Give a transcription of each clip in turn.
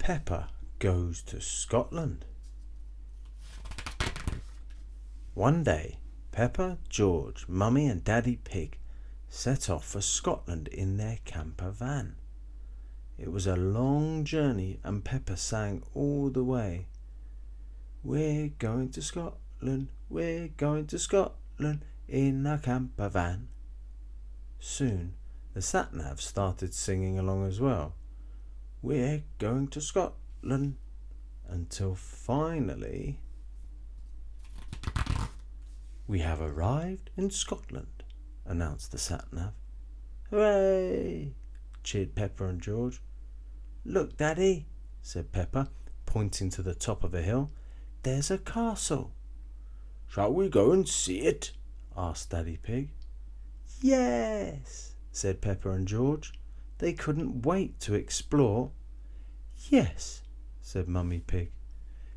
Peppa goes to Scotland. One day, Peppa, George, Mummy and Daddy Pig set off for Scotland in their camper van. It was a long journey and Peppa sang all the way. We're going to Scotland, we're going to Scotland in a camper van. Soon, the sat-nav started singing along as well. We're going to Scotland, until finally, we have arrived in Scotland, announced the sat-nav. Hooray! Cheered Peppa and George. Look, Daddy, said Peppa, pointing to the top of a hill. There's a castle. Shall we go and see it? Asked Daddy Pig. Yes, said Peppa and George. They couldn't wait to explore. Yes, said Mummy Pig.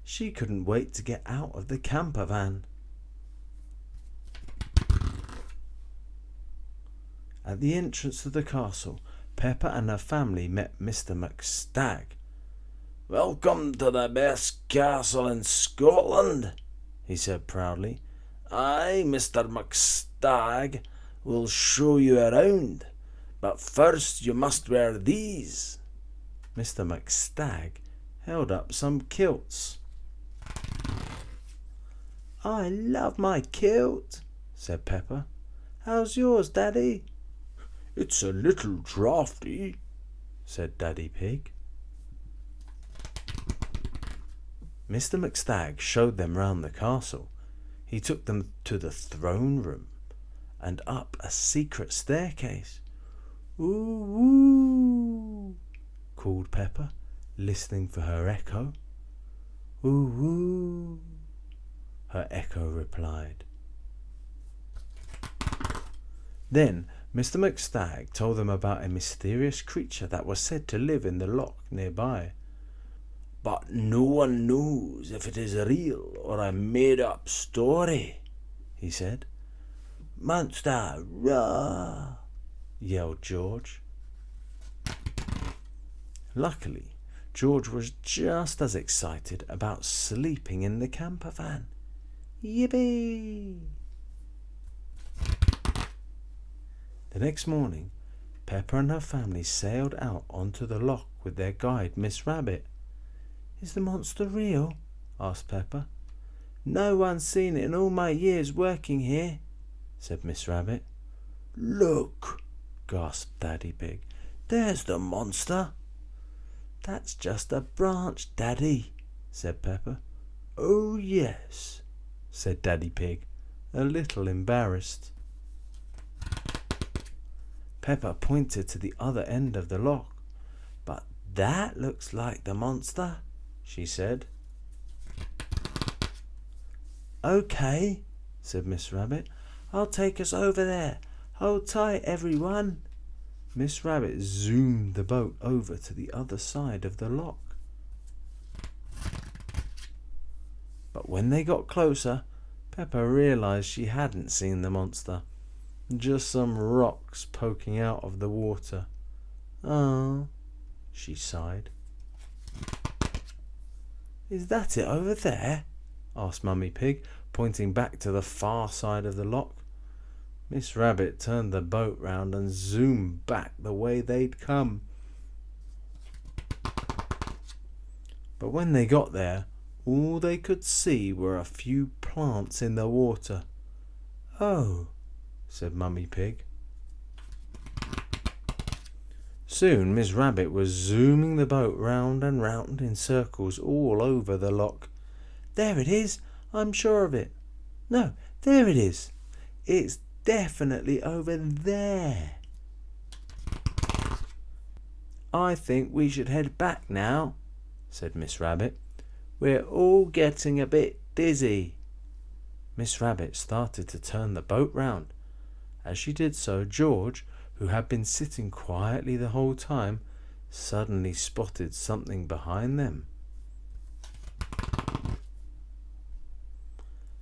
She couldn't wait to get out of the camper van. At the entrance to the castle, Peppa and her family met Mr. McStag. Welcome to the best castle in Scotland, he said proudly. I, Mr. McStag, will show you around, but first you must wear these. Mr. McStag held up some kilts. I love my kilt, said Peppa. How's yours, Daddy? It's a little draughty, said Daddy Pig. Mr. McStag showed them round the castle. He took them to the throne room and up a secret staircase. Ooh, ooh, called Peppa, listening for her echo. Ooh, ooh, her echo replied. Then Mr. McStag told them about a mysterious creature that was said to live in the loch nearby. But no one knows if it is real or a made-up story, he said. Monster, roar! Yelled George. Luckily, George was just as excited about sleeping in the camper van. Yippee! The next morning, Peppa and her family sailed out onto the loch with their guide, Miss Rabbit. Is the monster real? Asked Peppa. No one's seen it in all my years working here, said Miss Rabbit. Look, gasped Daddy Pig. There's the monster. That's just a branch, Daddy, said Peppa. Oh, yes, said Daddy Pig, a little embarrassed. Peppa pointed to the other end of the loch. But that looks like the monster, she said. Okay, said Miss Rabbit. I'll take us over there. Hold tight, everyone. Miss Rabbit zoomed the boat over to the other side of the loch. But when they got closer, Peppa realised she hadn't seen the monster. Just some rocks poking out of the water. Oh, she sighed. Is that it over there? Asked Mummy Pig, pointing back to the far side of the loch. Miss Rabbit turned the boat round and zoomed back the way they'd come. But when they got there, all they could see were a few plants in the water. Oh, said Mummy Pig. Soon Miss Rabbit was zooming the boat round and round in circles all over the loch. There it is, I'm sure of it. No, there it is. It's definitely over there. I think we should head back now, said Miss Rabbit. We're all getting a bit dizzy. Miss Rabbit started to turn the boat round. As she did so, George, who had been sitting quietly the whole time, suddenly spotted something behind them.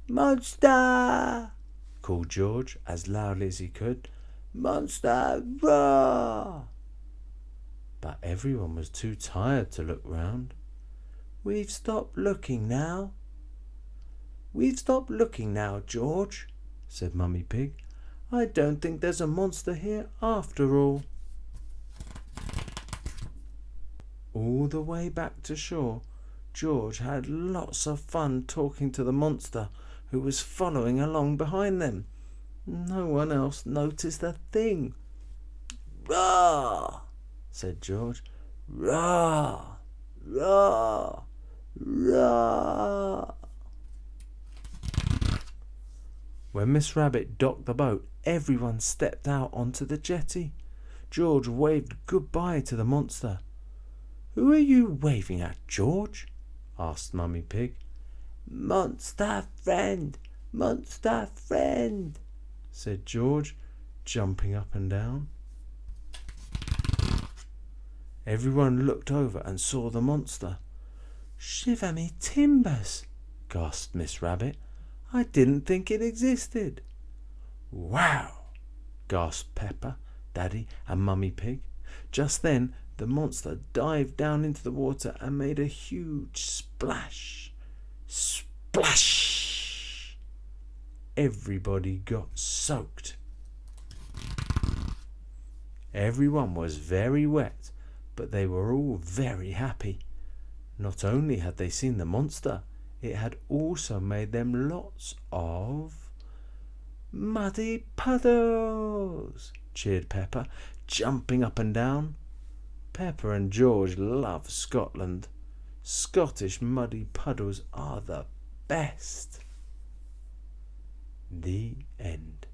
Monster! Called George as loudly as he could. Monster, roar! but everyone was too tired to look round. "We've stopped looking now." "We've stopped looking now, George," said Mummy Pig. "I don't think there's a monster here after all." All the way back to shore, George had lots of fun talking to the monster who was following along behind them. No one else noticed a thing. "Roar!" said George. "Roar! Roar! Roar!" When Miss Rabbit docked the boat, everyone stepped out onto the jetty. George waved goodbye to the monster. "Who are you waving at, George?" asked Mummy Pig. "Monster friend! Monster friend!" said George, jumping up and down. Everyone looked over and saw the monster. "Shiver me timbers!" gasped Miss Rabbit. "I didn't think it existed." "Wow!" gasped Peppa, Daddy and Mummy Pig. Just then the monster dived down into the water and made a huge splash. Splash! Everybody got soaked. Everyone was very wet, but they were all very happy. Not only had they seen the monster, it had also made them lots of muddy puddles. Cheered Peppa, jumping up and down. Peppa and George love Scotland. Scottish muddy puddles are the best. The end.